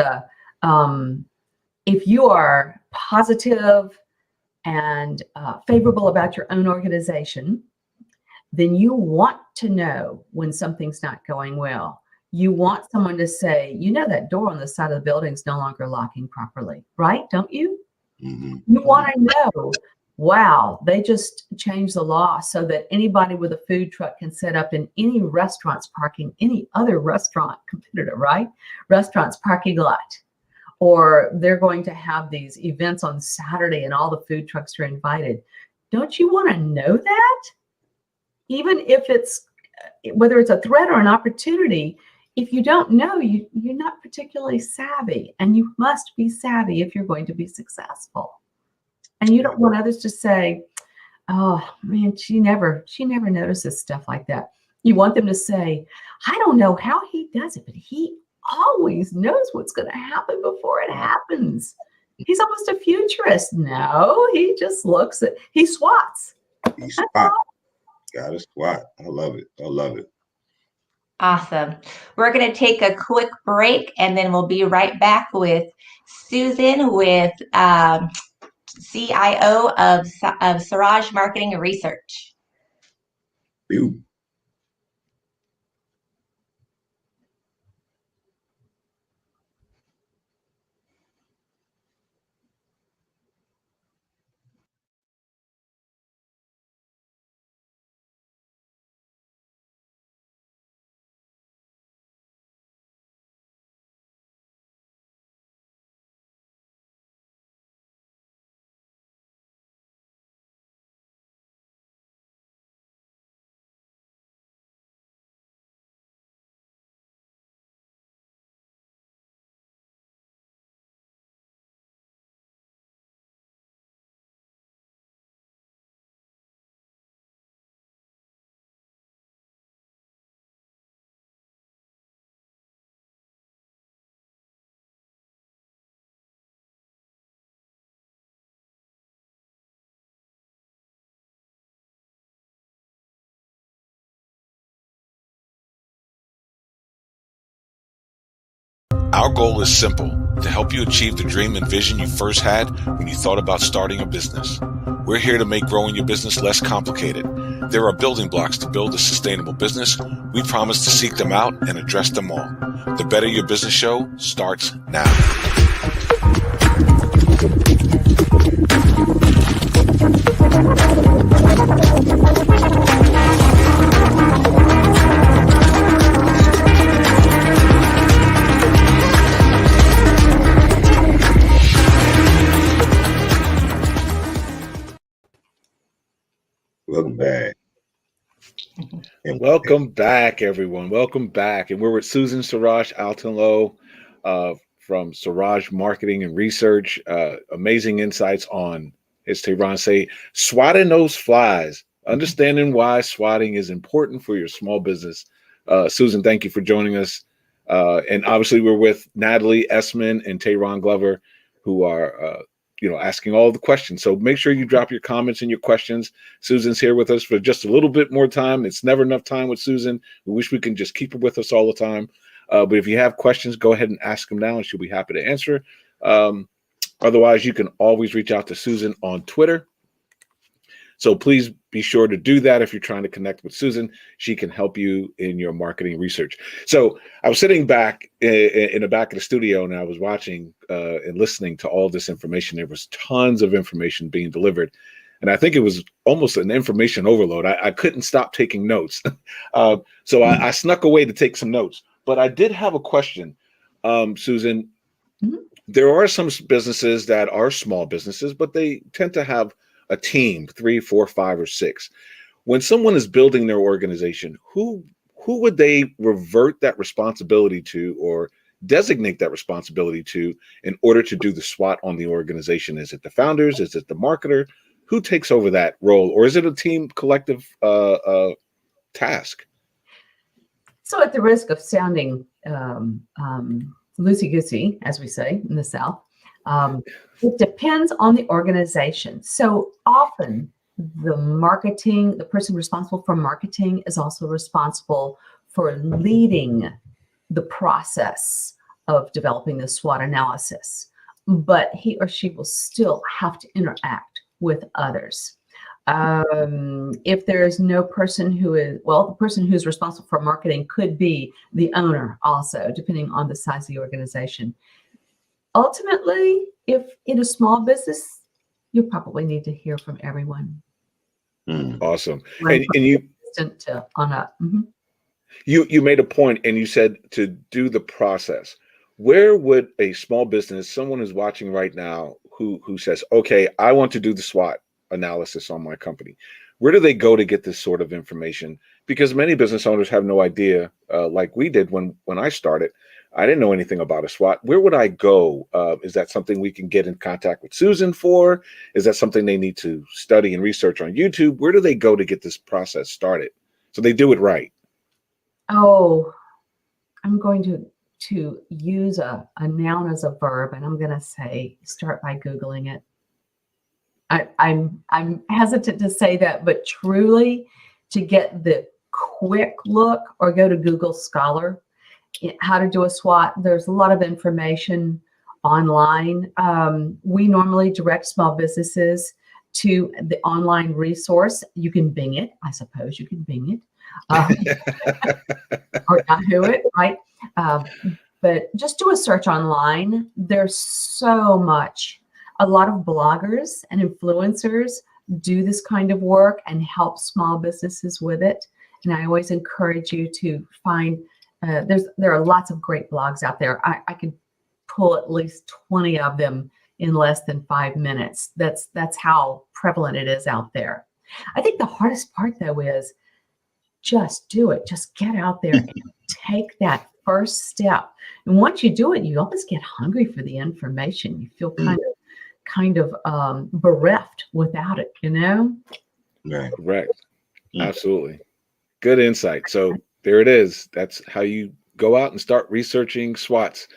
if you are positive and favorable about your own organization, then you want to know when something's not going well. You want someone to say, you know, that door on the side of the building is no longer locking properly, right? Don't you? Mhm. You want to know, wow, they just changed the law so that anybody with a food truck can set up in any restaurant's parking, any other restaurant competitor, right? Restaurant's parking lot. Or they're going to have these events on Saturday and all the food trucks are invited. Don't you want to know that? Even if it's, whether it's a threat or an opportunity, if you don't know, you're not particularly savvy, and you must be savvy if you're going to be successful. And you don't want others to say, oh man, she never notices stuff like that. You want them to say, I don't know how he does it, but he always knows what's going to happen before it happens. He's almost a futurist. No, he just looks at, he swats. He SWOT. Got to SWOT. I love it. I love it. Awesome. We're going to take a quick break, and then we'll be right back with Susan, with CIO of Saurage Marketing and Research. Ew. Our goal is simple: to help you achieve the dream and vision you first had when you thought about starting a business. We're here to make growing your business less complicated. There are building blocks to build a sustainable business. We promise to seek them out and address them all. The Better Your Business Show starts now. Welcome back. And Welcome back, everyone. Welcome back. And we're with Susan Saurage-Altenloh from Saurage Marketing and Research. Amazing insights on, as Tehran say, swatting those flies, understanding why swatting is important for your small business. Susan, thank you for joining us. And obviously we're with Natalie Essman and Tehran Glover, who are asking all the questions. So make sure you drop your comments and your questions. Susan's here with us for just a little bit more time. It's never enough time with Susan. We wish we can just keep her with us all the time. But if you have questions, go ahead and ask them now, and she'll be happy to answer. Otherwise, you can always reach out to Susan on Twitter. So please be sure to do that if you're trying to connect with Susan. She can help you in your marketing research. So I was sitting back in the back of the studio, and I was watching and listening to all this information. There was tons of information being delivered. And I think it was almost an information overload. I couldn't stop taking notes. So I snuck away to take some notes. But I did have a question, Susan. Mm-hmm. There are some businesses that are small businesses, but they tend to have a team, 3, 4, 5, or 6. When someone is building their organization, who would they revert that responsibility to or designate that responsibility to in order to do the SWOT on the organization? Is it the founders? Is it the marketer? Who takes over that role? Or is it a team collective task? So at the risk of sounding loosey-goosey, as we say in the South, it depends on the organization. So often the person responsible for marketing is also responsible for leading the process of developing the SWOT analysis, but he or she will still have to interact with others. If there is no person who is, well, the person who's responsible for marketing could be the owner also, depending on the size of the organization. Ultimately, if in a small business, you probably need to hear from everyone. Awesome. And you on up. You made a point and you said to do the process. Where would a small business, someone who's watching right now who says, okay, I want to do the SWOT analysis on my company, where do they go to get this sort of information? Because many business owners have no idea, like we did when I started. I didn't know anything about a SWOT. Where would I go? Is that something we can get in contact with Susan for? Is that something they need to study and research on YouTube? Where do they go to get this process started so they do it right? Oh, I'm going to use a noun as a verb, and I'm going to say start by Googling it. I'm hesitant to say that, but truly, to get the quick look, or go to Google Scholar, how to do a SWOT. There's a lot of information online. We normally direct small businesses to the online resource. You can Bing it, I suppose. You can Bing it. Or Yahoo it, right? But just do a search online. There's so much. A lot of bloggers and influencers do this kind of work and help small businesses with it. And I always encourage you to find, there are lots of great blogs out there. I could pull at least 20 of them in less than 5 minutes. That's how prevalent it is out there. I think the hardest part, though, is just do it. Just get out there and take that first step. And once you do it, you almost get hungry for the information. You feel kind of bereft without it, you know? Right. Correct. Absolutely. Good insight. So there it is. That's how you go out and start researching SWOTs.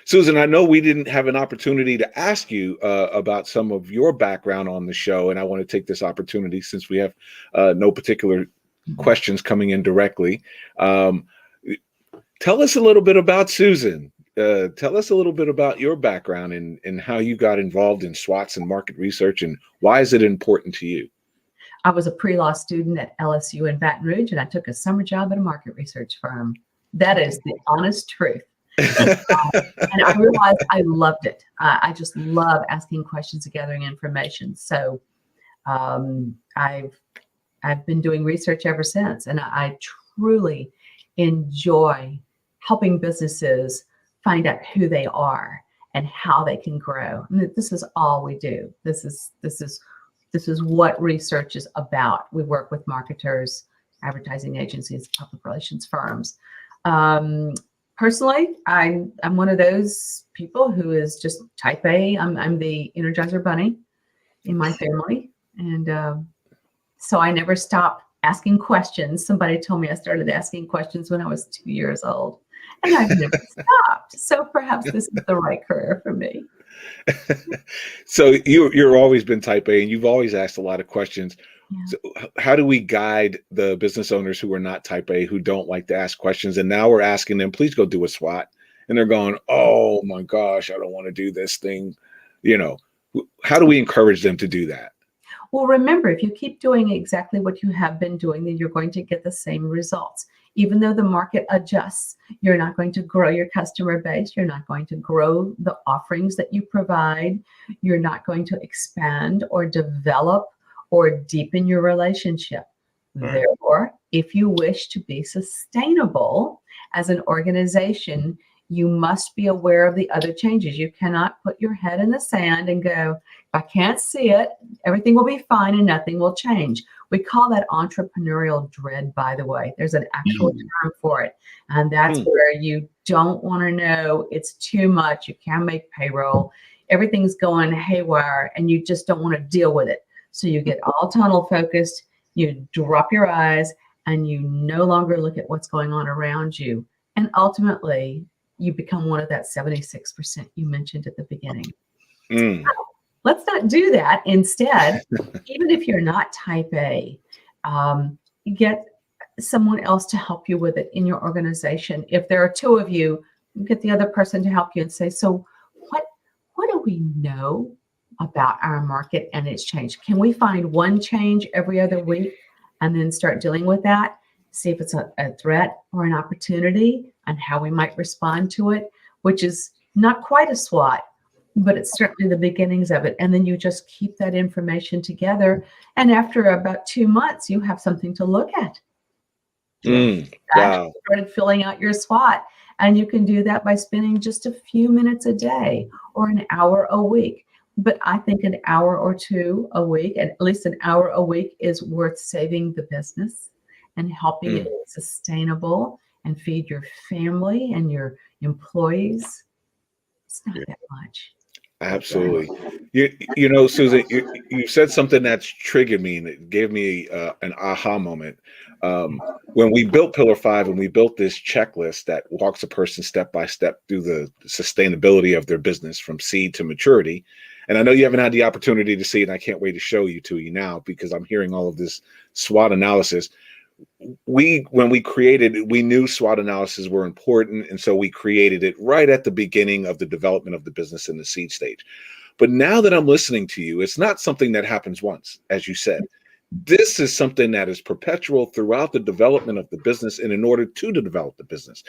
Susan, I know we didn't have an opportunity to ask you about some of your background on the show, and I want to take this opportunity, since we have no particular questions coming in directly. Tell us a little bit about Susan. Tell us a little bit about your background and how you got involved in SWOTs and market research, and why is it important to you? I was a pre-law student at LSU in Baton Rouge, and I took a summer job at a market research firm. That is the honest truth. And I realized I loved it. I just love asking questions and gathering information. So I've been doing research ever since, and I truly enjoy helping businesses find out who they are and how they can grow. And this is all we do. This is what research is about. We work with marketers, advertising agencies, public relations firms. Personally, I'm one of those people who is just type A. I'm the Energizer Bunny in my family. And so I never stop asking questions. Somebody told me I started asking questions when I was 2 years old, and I've never stopped. So perhaps this is the right career for me. So you're always been type A, and you've always asked a lot of questions. Yeah. So how do we guide the business owners who are not type A, who don't like to ask questions? And now we're asking them, please go do a SWOT. And they're going, oh my gosh, I don't want to do this thing. You know, how do we encourage them to do that? Well, remember, if you keep doing exactly what you have been doing, then you're going to get the same results. Even though the market adjusts, you're not going to grow your customer base. You're not going to grow the offerings that you provide. You're not going to expand or develop or deepen your relationship. Right. Therefore, if you wish to be sustainable as an organization, you must be aware of the other changes. You cannot put your head in the sand and go, if I can't see it, everything will be fine and nothing will change. We call that entrepreneurial dread, by the way. There's an actual term for it. And that's where you don't want to know it's too much. You can't make payroll. Everything's going haywire and you just don't want to deal with it. So you get all tunnel focused, you drop your eyes, and you no longer look at what's going on around you. And ultimately, you become one of that 76% you mentioned at the beginning. So let's not do that. Instead, even if you're not type A, get someone else to help you with it in your organization. If there are two of you, get the other person to help you and say, so what do we know about our market and its change? Can we find one change every other week and then start dealing with that? See if it's a threat or an opportunity and how we might respond to it, which is not quite a SWOT, but it's certainly the beginnings of it. And then you just keep that information together. And after about 2 months, you have something to look at. Wow. Started filling out your SWOT. And you can do that by spending just a few minutes a day or an hour a week. But I think an hour or two a week, at least an hour a week, is worth saving the business and helping it be sustainable and feed your family and your employees. It's not that much. Absolutely. You know, Susan, you said something that's triggered me, and it gave me an aha moment. When we built Pillar 5 and we built this checklist that walks a person step by step through the sustainability of their business from seed to maturity. And I know you haven't had the opportunity to see it, and I can't wait to show you to you now because I'm hearing all of this SWOT analysis. When we created it, we knew SWOT analysis were important, and so we created it right at the beginning of the development of the business in the seed stage. But now that I'm listening to you, it's not something that happens once, as you said. This is something that is perpetual throughout the development of the business and in order to develop the business.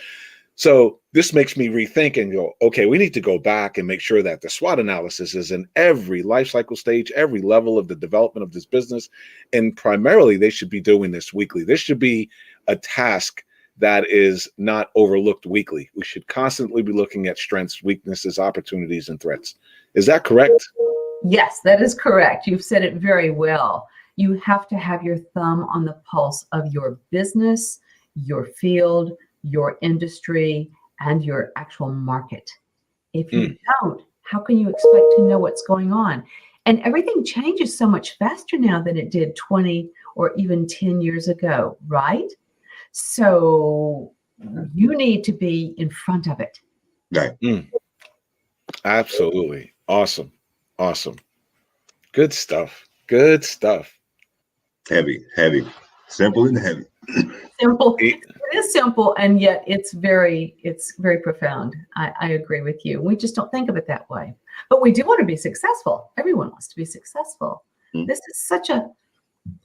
So this makes me rethink and go, okay, we need to go back and make sure that the SWOT analysis is in every life cycle stage, every level of the development of this business. And primarily, they should be doing this weekly. This should be a task that is not overlooked weekly. We should constantly be looking at strengths, weaknesses, opportunities, and threats. Is that correct? Yes, that is correct. You've said it very well. You have to have your thumb on the pulse of your business, your field, your industry, and your actual market. If you don't, how can you expect to know what's going on? And everything changes so much faster now than it did 20 or even 10 years ago, right? So you need to be in front of it. Right. Absolutely. Awesome. Good stuff. Good stuff. Heavy. Simple and heavy. Simple. It is simple, and yet it's very profound. I agree with you. We just don't think of it that way. But we do want to be successful. Everyone wants to be successful. This is such a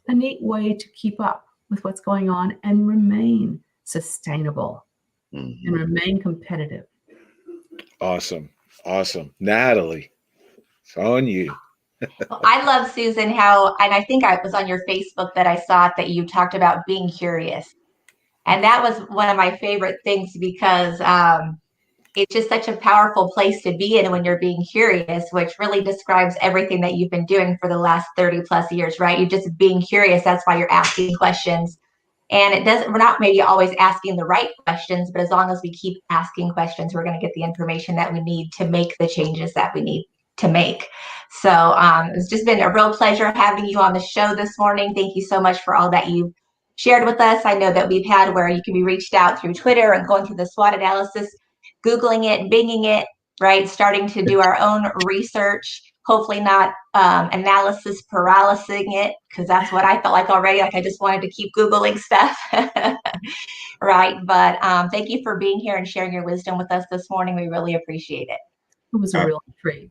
neat way to keep up with what's going on and remain sustainable and remain competitive. Awesome. Natalie, it's on you. Well, I love, Susan, how, and I think I was on your Facebook that I saw it, that you talked about being curious. And that was one of my favorite things because it's just such a powerful place to be in when you're being curious, which really describes everything that you've been doing for the last 30 plus years, right? You're just being curious. That's why you're asking questions. And we're not maybe always asking the right questions, but as long as we keep asking questions, we're going to get the information that we need to make the changes that we need to make. So it's just been a real pleasure having you on the show this morning. Thank you so much for all that you've shared with us. I know that we've had where you can be reached out through Twitter and going through the SWOT analysis, Googling it, Binging it, right? Starting to do our own research, hopefully not analysis paralysing it, because that's what I felt like already. Like I just wanted to keep Googling stuff, right? But thank you for being here and sharing your wisdom with us this morning. We really appreciate it. It was a real treat.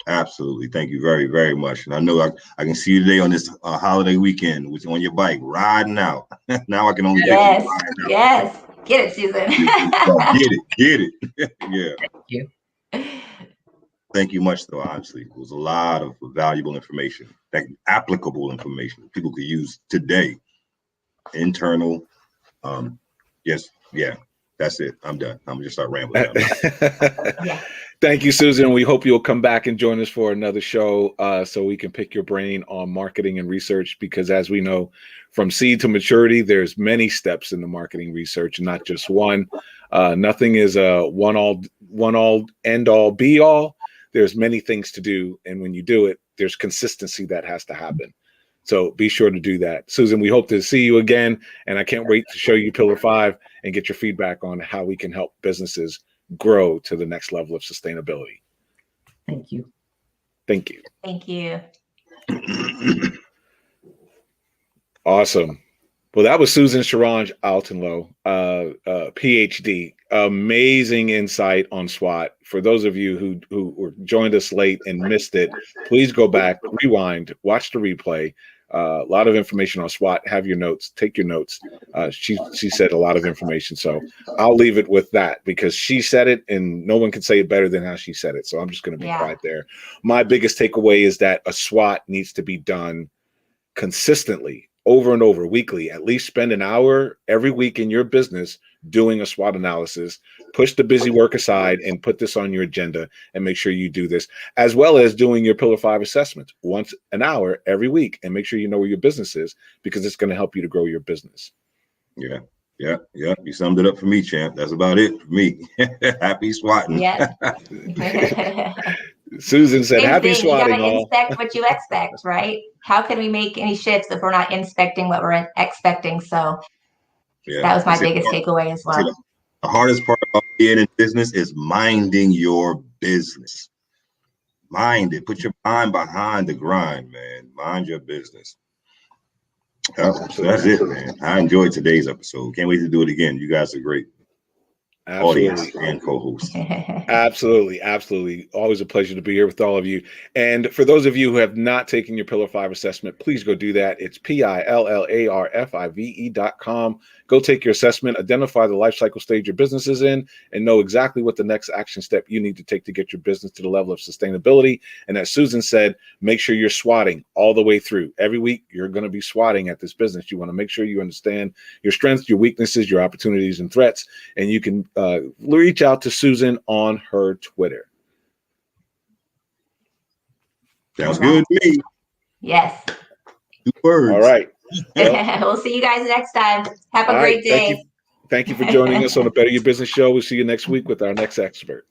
Absolutely. Thank you very, very much. And I know I can see you today on this holiday weekend, which on your bike, riding out. Now I can only yes, picture you riding out. Yes. Get it, Susan. Get it. Yeah. Thank you. Thank you much, though, honestly. It was a lot of valuable information, applicable information people could use today. Internal. Yes. Yeah. That's it. I'm done. I'm going to just start rambling. Yeah. Thank you, Susan. We hope you'll come back and join us for another show so we can pick your brain on marketing and research, because as we know, from seed to maturity, there's many steps in the marketing research, not just one. Nothing is a one all end all be all. There's many things to do. And when you do it, there's consistency that has to happen. So be sure to do that. Susan, we hope to see you again. And I can't wait to show you Pillar 5 and get your feedback on how we can help businesses grow to the next level of sustainability. Thank you. Thank you. Thank you. Awesome. Well, that was Susan Saurage-Altenloh, PhD. Amazing insight on SWOT. For those of you who joined us late and missed it, please go back, rewind, watch the replay. A lot of information on SWOT. Have your notes. Take your notes. She said a lot of information. So I'll leave it with that because she said it and no one can say it better than how she said it. So I'm just going to be quiet there. My biggest takeaway is that a SWOT needs to be done consistently, over and over, weekly. At least spend an hour every week in your business doing a SWOT analysis. Push the busy work aside and put this on your agenda and make sure you do this, as well as doing your Pillar 5 assessments once an hour every week, and make sure you know where your business is, because it's going to help you to grow your business. Yeah. You summed it up for me, champ. That's about it for me. Happy swatting. Yeah. Susan said, Same happy thing. swatting. You got to inspect what you expect, right? How can we make any shifts if we're not inspecting what we're expecting? So that was my biggest takeaway as well. The hardest part about being in business is minding your business. Mind it. Put your mind behind the grind, man. Mind your business. So that's it, man. I enjoyed today's episode. Can't wait to do it again. You guys are great. Audience and co-host. Absolutely. Always a pleasure to be here with all of you. And for those of you who have not taken your Pillar 5 assessment, please go do that. It's pillarfive.com. Go take your assessment, identify the life cycle stage your business is in, and know exactly what the next action step you need to take to get your business to the level of sustainability. And as Susan said, make sure you're swatting all the way through. Every week, you're going to be swatting at this business. You want to make sure you understand your strengths, your weaknesses, your opportunities and threats, and you can reach out to Susan on her Twitter. Sounds good to me. Yes. 2 words. All right. We'll see you guys next time. Have a great day. Thank you for joining us on the Better Your Business Show. We'll see you next week with our next expert.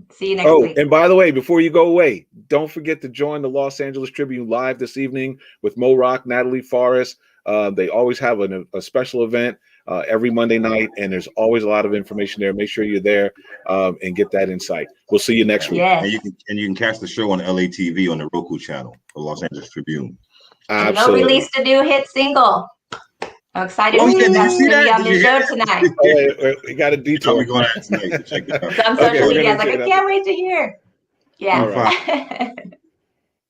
See you next week. And by the way, before you go away, don't forget to join the Los Angeles Tribune live this evening with Mo Rock, Natalie Forrest. They always have a special event every Monday night, and there's always a lot of information there. Make sure you're there and get that insight. We'll see you next week. Yes. And you can catch the show on LATV on the Roku channel, the Los Angeles Tribune. Absolutely. Mo released a new hit single. I'm excited Oh, to yeah, that's did you going see to be that? on Did the you show hear tonight. We got a detour. We're going out tonight to check it out. Some social media. I was like, we're I can't wait to hear. Yeah. All right.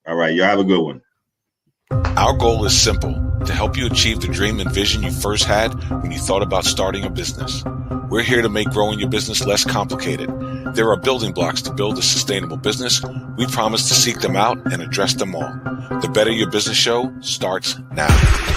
All right, you have a good one. Our goal is simple: to help you achieve the dream and vision you first had when you thought about starting a business. We're here to make growing your business less complicated. There are building blocks to build a sustainable business. We promise to seek them out and address them all. The Better Your Business Show starts now.